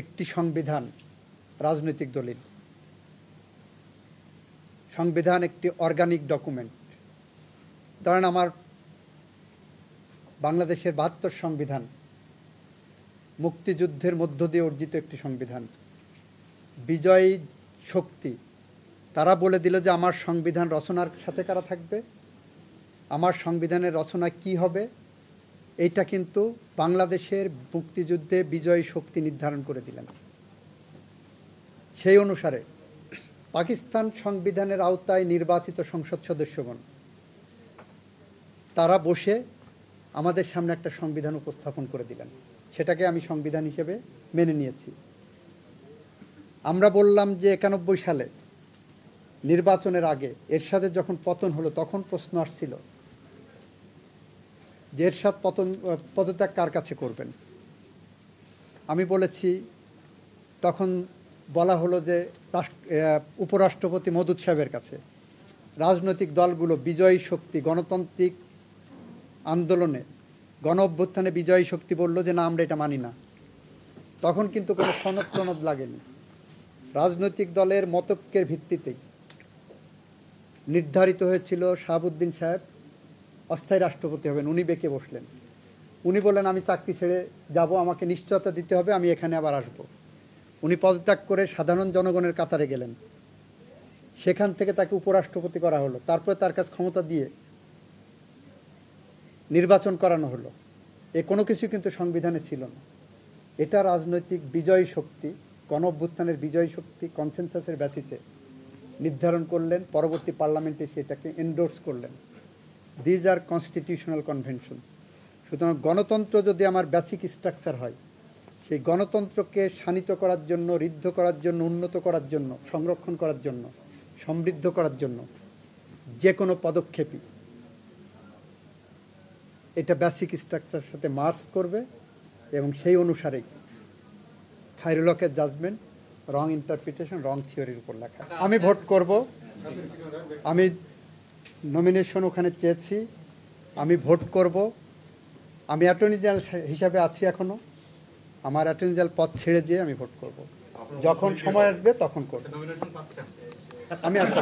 একটি সংবিধান রাজনৈতিক দলিল। সংবিধান একটি অর্গানিক ডকুমেন্ট। ধরেন আমার বাংলাদেশের ৭২ সংবিধান মুক্তিযুদ্ধের মধ্য দিয়ে অর্জিত একটি সংবিধান। বিজয়ী শক্তি তারা বলে দিল যে আমার সংবিধান রচনার সাথে কারা থাকবে, আমার সংবিধানের রচনা কি হবে, এইটা কিন্তু বাংলাদেশের মুক্তিযুদ্ধে বিজয়ী শক্তি নির্ধারণ করে দিলেন। সেই অনুসারে পাকিস্তান সংবিধানের আওতায় নির্বাচিত সংসদ সদস্যগণ তারা বসে আমাদের সামনে একটা সংবিধান উপস্থাপন করে দিলেন। সেটাকে আমি সংবিধান হিসেবে মেনে নিয়েছি। আমরা বললাম যে ৯১ সালে নির্বাচনের আগে এরশাদের যখন পতন হলো তখন প্রশ্ন আসছিল যে এরশাদ পদত্যাগ কার কাছে করবেন। আমি বলেছি, তখন বলা হলো যে উপরাষ্ট্রপতি মওদুদ সাহেবের কাছে। রাজনৈতিক দলগুলো বিজয়ী শক্তি গণতান্ত্রিক আন্দোলনে গণ অভ্যুত্থানে বিজয়ী শক্তি বলল যে না, আমরা এটা মানি না। তখন কিন্তু কোনো সনদ টনদ লাগেনি। রাজনৈতিক দলের মতৈক্যের ভিত্তিতেই নির্ধারিত হয়েছিল শাহাবুদ্দিন সাহেব অস্থায়ী রাষ্ট্রপতি হবেন। উনি বেঁকে বসলেন। উনি বললেন আমি চাকরি ছেড়ে যাব, আমাকে নিশ্চয়তা দিতে হবে, আমি এখানে আবার আসব। উনি পদত্যাগ করে সাধারণ জনগণের কাতারে গেলেন। সেখান থেকে তাকে উপরাষ্ট্রপতি করা হলো। তারপরে তার কাছে ক্ষমতা দিয়ে নির্বাচন করানো হলো। এ কোনো কিছু কিন্তু সংবিধানে ছিল না। এটা রাজনৈতিক বিজয়ী শক্তি, গণ অভ্যুত্থানের বিজয়ী শক্তি কনসেনসাসের বেসিসে নির্ধারণ করলেন, পরবর্তী পার্লামেন্টে সেটাকে এন্ডোর্স করলেন। These are constitutional conventions. সুতরাং গণতন্ত্র যদি আমার বেসিক স্ট্রাকচার হয়, সেই গণতন্ত্রকে শানিত করার জন্য, ঋদ্ধ করার জন্য, উন্নত করার জন্য, সংরক্ষণ করার জন্য, সমৃদ্ধ করার জন্য যে কোনো পদক্ষেপই এটা বেসিক স্ট্রাকচারের সাথে মার্জ করবে এবং সেই অনুসারেই খায়রুল হকের জাজমেন্ট রং ইন্টারপ্রিটেশন, রং থিওরির উপর লেখা। আমি ভোট করব, আমি নমিনেশন ওখানে চেয়েছি, আমি ভোট করব। আমি অ্যাটর্নি জেনারেল হিসাবে আছি এখনও। আমার অ্যাটর্নি জেনারেল পদ ছেড়ে যেয়ে আমি ভোট করব। যখন সময় আসবে তখন করব। আমি আশা